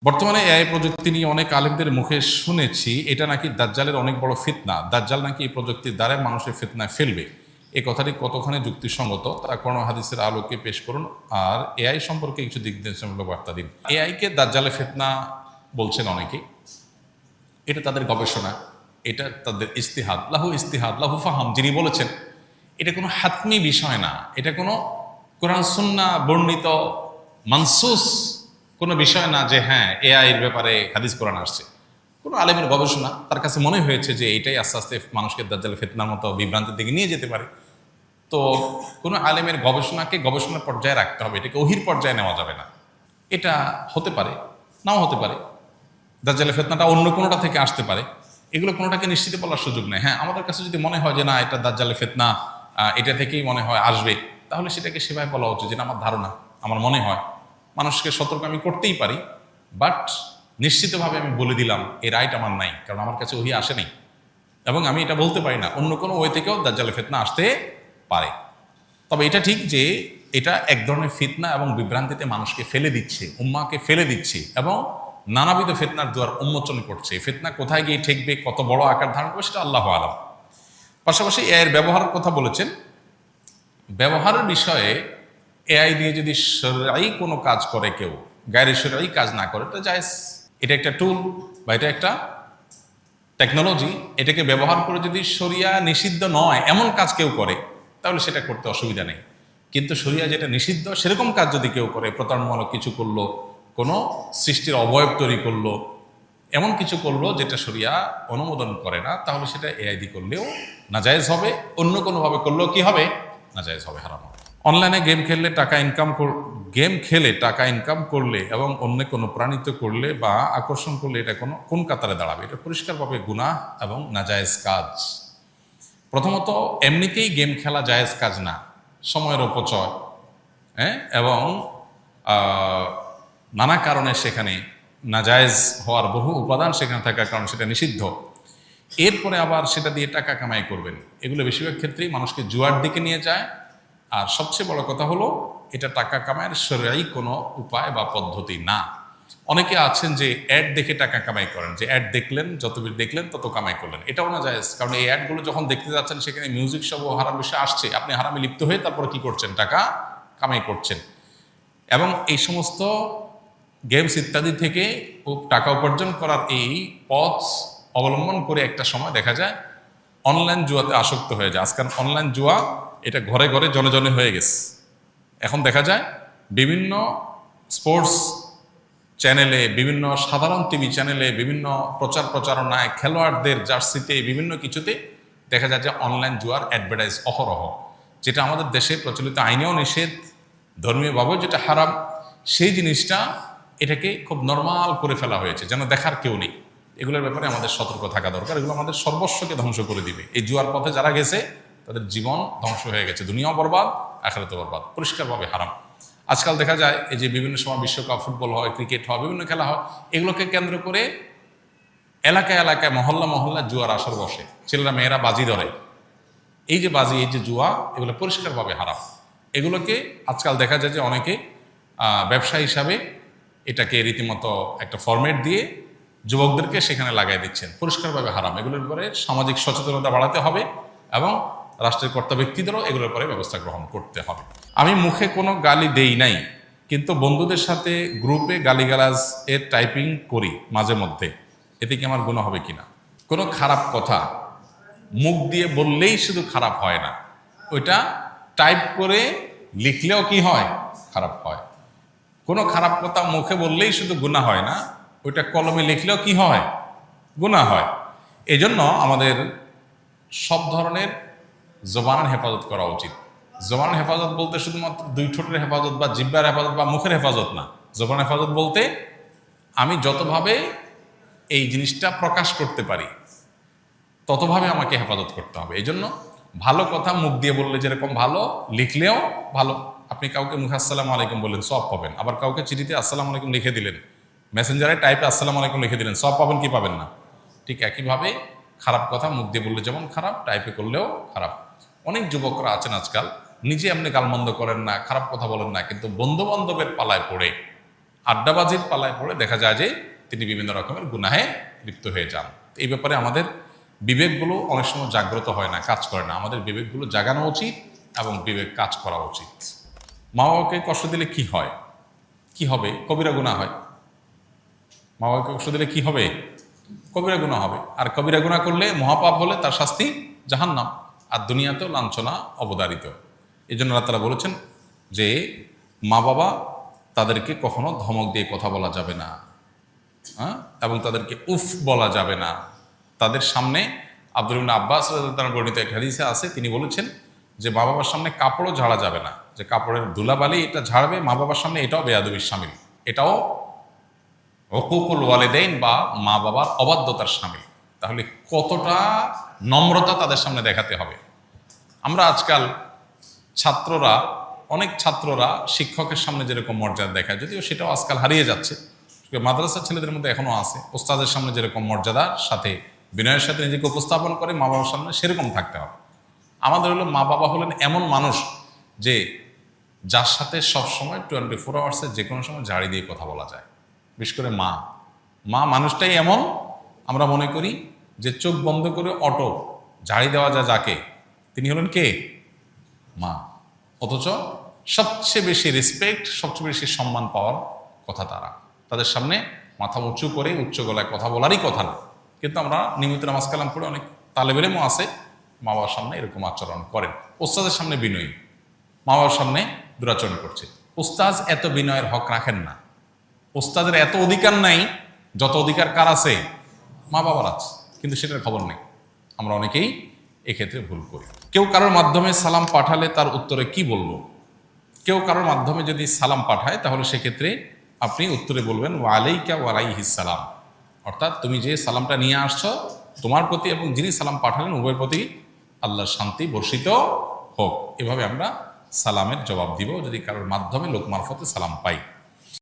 বর্তমানে এআই প্রযুক্তি নিয়ে অনেক আলেমদের মুখে শুনেছি এটা নাকি দাজ্জালের অনেক বড় ফিতনা। দাজ্জাল নাকি এই প্রযুক্তির দ্বারা মানুষের ফিতনায় ফেলবে। এই কথাটি কতখানি যুক্তিসঙ্গত তা কোরআন হাদিসের আলোকে পেশ করুন, আর এআই সম্পর্কে কিছু দিক নির্দেশনামূলক বার্তা দিন। এআই কে দাজ্জালের ফিতনা বলছেন অনেকে। এটা তাদের গবেষণা, এটা তাদের ইস্তিহাদ, লাহু ফাহাম যিনি বলেছেন। এটা কোনো হাতমি বিষয় না, এটা কোনো কোরআন সুন্নাহ বর্ণিত মানসুস কোনো বিষয় না যে হ্যাঁ এআই এর ব্যাপারে হাদিস কোরআন আসছে। কোনো আলেমের গবেষণা, তার কাছে মনে হয়েছে যে এইটাই আস্তে আস্তে মানুষকে দাজ্জালের ফিতনার মতো বিভ্রান্তির দিকে নিয়ে যেতে পারে। তো কোনো আলেমের গবেষণাকে গবেষণার পর্যায়ে রাখতে হবে, এটাকে ওহির পর্যায়ে নেওয়া যাবে না। এটা হতে পারে, নাও হতে পারে, দাজ্জালের ফিতনাটা অন্য কোনোটা থেকে আসতে পারে। এগুলো কোনোটাকে নিশ্চিত বলার সুযোগ নেই। হ্যাঁ, আমাদের কাছে যদি মনে হয় যে না এটা দাজ্জালের ফিতনা, এটা থেকেই মনে হয় আসবে, তাহলে সেটাকে সেভাবে বলা উচিত, যেটা আমার ধারণা, আমার মনে হয়। মানুষকে সতর্ক আমি করতেই পারি, বাট নিশ্চিতভাবে আমি বলে দিলাম এই রাইট আমার নাই, কারণ আমার কাছে ওহি আসে নাই, এবং আমি এটা বলতে পারি না অন্য কোনো ওয়ে থেকেও দাজ্জালের ফিতনা আসতে পারে। তবে এটা ঠিক যে এটা এক ধরনের ফিতনা এবং বিভ্রান্তিতে মানুষকে ফেলে দিচ্ছে, উম্মাকে ফেলে দিচ্ছে, এবং নানাবিধ ফিতনার দুয়ার উন্মোচন করছে। ফিতনা কোথায় গিয়ে ঠেকবে, কত বড় আকার ধারণ করবে, সেটা আল্লাহু আলাম। পাশাপাশি এর ব্যবহারের কথা বলেছেন। ব্যবহারের বিষয়ে এআই দিয়ে যদি শরঈ কোনো কাজ করে কেউ, গায়রে শরঈ কাজ না করে, এটা জায়েজ। এটা একটা টুল বা এটা একটা টেকনোলজি, এটাকে ব্যবহার করে যদি শরিয়া নিষিদ্ধ নয় এমন কাজ কেউ করে, তাহলে সেটা করতে অসুবিধা নেই। কিন্তু শরিয়া যেটা নিষিদ্ধ সেরকম কাজ যদি কেউ করে, প্রতারণামূলক কিছু করলো, কোনো সৃষ্টির অবয়ব তৈরি করলো, এমন কিছু করলো যেটা শরিয়া অনুমোদন করে না, তাহলে সেটা এআই দিয়ে করলেও নাজায়েজ হবে, অন্য কোনোভাবে করলেও কি হবে, নাজায়েজ হবে, হারাম হবে। অনলাইনে গেম খেললে টাকা ইনকাম করলে এবং অন্য কোনো প্রাণিত করলে বা আকর্ষণ করলে এটা কোন কাতারে দাঁড়াবে? এটা পরিষ্কারভাবে গুনাহ এবং নাজায়েজ কাজ। প্রথমত এমনিতেই গেম খেলা জায়েজ কাজ না, সময়ের অপচয়, হ্যাঁ, এবং নানা কারণে সেখানে নাজায়েজ হওয়ার বহু উপাদান সেখানে থাকার কারণে সেটা নিষিদ্ধ। এরপরে আবার সেটা দিয়ে টাকা কামাই করবেন, এগুলো বেশিরভাগ ক্ষেত্রেই মানুষকে জুয়ার দিকে নিয়ে যায়। আর সবচেয়ে বড় কথা হলো এটা টাকা কামাইয়ের শরঈ কোনো উপায় বা পদ্ধতি না। অনেকে আছেন যে অ্যাড দেখে টাকা কামাই করেন, যে অ্যাড দেখলেন, যত দেখলেন তত কামাই করলেন, এটাও না জায়েজ। কারণ এই অ্যাডগুলো যখন দেখতে যাচ্ছেন সেখানে মিউজিক সহ হারাম বিষয় আসছে, আপনি হারামে লিপ্ত হয়ে তারপরে কি করছেন, টাকা কামাই করছেন। এবং এই সমস্ত গেমস ইত্যাদি থেকে টাকা উপার্জন করার এই পথ অবলম্বন করে একটা সময় দেখা যায় অনলাইন জুয়াতে আসক্ত হয়ে যায়। আজকাল অনলাইন জুয়া এটা ঘরে ঘরে জনে জনে হয়ে গেছে। এখন দেখা যায় বিভিন্ন স্পোর্টস চ্যানেলে, বিভিন্ন সাধারণ টিভি চ্যানেলে, বিভিন্ন প্রচারণায়, খেলোয়াড়দের জার্সিতে, বিভিন্ন কিছুতে দেখা যায় যে অনলাইন জুয়ার অ্যাডভার্টাইজ অহরহ, যেটা আমাদের দেশে প্রচলিত আইনেও নিষেধ, ধর্মীয়ভাবেও যেটা হারাম। সেই জিনিসটা এটাকে খুব নর্মাল করে ফেলা হয়েছে, যেন দেখার কেউ নেই। এগুলোর ব্যাপারে আমাদের সতর্ক থাকা দরকার। এগুলো আমাদের সর্বস্বকে ধ্বংস করে দিবে। এই জুয়ার পথে যারা গেছে তাদের জীবন ধ্বংস হয়ে গেছে, দুনিয়াও বরবাদ, আখিরাতও বরবাদ, পরিষ্কারভাবে হারাম। আজকাল দেখা যায় এই যে বিভিন্ন সময় বিশ্বকাপ, ফুটবল হয়, ক্রিকেট হয়, বিভিন্ন খেলা হয়, এগুলোকে কেন্দ্র করে এলাকায় এলাকায়, মহল্লা জুয়ার আসর বসে, ছেলেরা মেয়েরা বাজি ধরে। এই যে বাজি, এই যে জুয়া, এগুলো পরিষ্কারভাবে হারাম। এগুলোকে আজকাল দেখা যায় যে অনেকে ব্যবসা হিসাবে এটাকে রীতিমতো একটা ফরম্যাট দিয়ে যুবকদেরকে সেখানে লাগাই দিচ্ছেন, পরিষ্কারভাবে হারাম। এগুলোর ব্যাপারে সামাজিক সচেতনতা বাড়াতে হবে এবং রাষ্ট্রের কর্তা ব্যক্তিদেরও এগুলোর পরে ব্যবস্থা গ্রহণ করতে হবে। আমি মুখে কোনো গালি দেই নাই, কিন্তু বন্ধুদের সাথে গ্রুপে গালিগালাজ এর টাইপিং করি মাঝে মধ্যে, এতে কি আমার গুনাহ হবে কিনা? কোনো খারাপ কথা মুখ দিয়ে বললেই শুধু খারাপ হয় না, ওইটা টাইপ করে লিখলেও কি হয়, খারাপ হয়। কোনো খারাপ কথা মুখে বললেই শুধু গুনাহ হয় না, ওইটা কলমে লিখলেও কি হয়, গুনাহ হয়। এজন্য আমাদের সব ধরনের জবানের হেফাজত করা উচিত। জবানের হেফাজত বলতে শুধুমাত্র দুই ঠোঁটের হেফাজত বা জিহ্বার হেফাজত বা মুখের হেফাজত না। জবানের হেফাজত বলতে আমি যতভাবে এই জিনিসটা প্রকাশ করতে পারি ততভাবে আমাকে হেফাজত করতে হবে। এই জন্য ভালো কথা মুখ দিয়ে বললে যেরকম ভালো, লিখলেও ভালো। আপনি কাউকে মুখে আসসালামু আলাইকুম বললেন, সব পাবেন। আবার কাউকে চিঠিতে আসসালামু আলাইকুম লিখে দিলেন, মেসেঞ্জারে টাইপে আসসালামু আলাইকুম লিখে দিলেন, সব পাবেন কি পাবেন না? ঠিক একইভাবে খারাপ কথা মুখ দিয়ে বললে যেমন খারাপ, টাইপে করলেও খারাপ। অনেক যুবকরা আছেন আজকাল নিজে আপনি গালমন্দ করেন না, খারাপ কথা বলেন না, কিন্তু বন্ধু বান্ধবের পালায় পড়ে আড্ডাবাজির পালায় পড়ে দেখা যায় যে তিনি বিভিন্ন রকমের গুনাহে লিপ্ত হয়ে যান। এই ব্যাপারে আমাদের বিবেকগুলো অনেক সময় জাগ্রত হয় না, কাজ করে না। আমাদের বিবেকগুলো জাগানো উচিত এবং বিবেক কাজ করা উচিত। মা বাবাকে কষ্ট দিলে কি হয়, কি হবে? কবিরা গুনাহ হয়। মা বাবাকে কষ্ট দিলে কি হবে? কবিরা গুনাহ হবে। আর কবিরা গুনাহ করলে, মহাপাপ হলে তার শাস্তি জাহান্নাম, আর দুনিয়াতেও লাঞ্ছনা অবধারিত। এই জন্য আল্লাহ তাআলা বলেছেন যে মা বাবা তাদেরকে কখনো ধমক দিয়ে কথা বলা যাবে না, হ্যাঁ, এবং তাদেরকে উফ বলা যাবে না। তাদের সামনে আব্দুল ইবনে আব্বাস রাদিয়াল্লাহু তাআলা বর্ণিত এক হাদিসে আছে, তিনি বলেছেন যে মা বাবার সামনে কাপড়ও ঝাড়া যাবে না, যে কাপড়ের ধুলাবালি এটা ঝাড়বে মা বাবার সামনে, এটাও বেয়াদবির শামিল, এটাও হুকুকুল ওয়ালিদাইন বা মা বাবার অবাধ্যতার শামিল। তাহলে কতটা নম্রতা তাদের সামনে দেখাতে হবে। আমরা আজকাল ছাত্ররা, অনেক ছাত্ররা শিক্ষকের সামনে যেরকম মর্যাদা দেখায়, যদিও সেটাও আজকাল হারিয়ে যাচ্ছে, মাদ্রাসার ছেলেদের মধ্যে এখনো আছে, ওস্তাদের সামনে যেরকম মর্যাদার সাথে বিনয়ের সাথে নিজেকে উপস্থাপন করে মা বাবার সামনে সেরকম থাকতে হবে। আমাদের হলো মা বাবা হলেন এমন মানুষ যে যার সাথে সবসময় 24 আওয়ার্সে যে কোনো সময় ঝাড়ি দিয়ে কথা বলা যায়। বিশেষ করে মা মানুষটাই এমন, আমরা মনে করি যে চোখ বন্ধ করে অটো ঝাড়ি দেওয়া যায় যাকে, তিনি হলেন কে? মা। অথচ সবচেয়ে বেশি রেসপেক্ট, সবচেয়ে বেশি সম্মান পাওয়ার কথা তারা। তাদের সামনে মাথা উঁচু করে উচ্চ গলায় কথা বলারই কথা না। কিন্তু আমরা নিয়মিত নামাজ কালাম পড়ে অনেক তালেব ইলমও আছে মা বাবার সামনে এরকম আচরণ করেন। ওস্তাদের সামনে বিনয়ী, মা বাবার সামনে দুরাচরণ করছে। ওস্তাদ এত বিনয়ের হক রাখেন না, ওস্তাদের এত অধিকার নাই যত অধিকার কার আছে? মা বাবার আছে, কিন্তু সেটার খবর নেই। আমরা অনেকেই এক্ষেত্রে ভুল করি। কেউ কারোর মাধ্যমে সালাম পাঠালে তার উত্তরে কি বলবো? কেউ কারোর মাধ্যমে যদি সালাম পাঠায় তাহলে সেক্ষেত্রে আপনি উত্তরে বলবেন ওয়া আলাইকা ওয়া আলাইহিস সালাম, অর্থাৎ তুমি যে সালামটা নিয়ে আসছো তোমার প্রতি এবং যিনি সালাম পাঠালেন উভয়ের প্রতি আল্লাহর শান্তি বর্ষিত হোক। এভাবে আমরা সালামের জবাব দিব যদি কারোর মাধ্যমে লোক মারফতে সালাম পাই।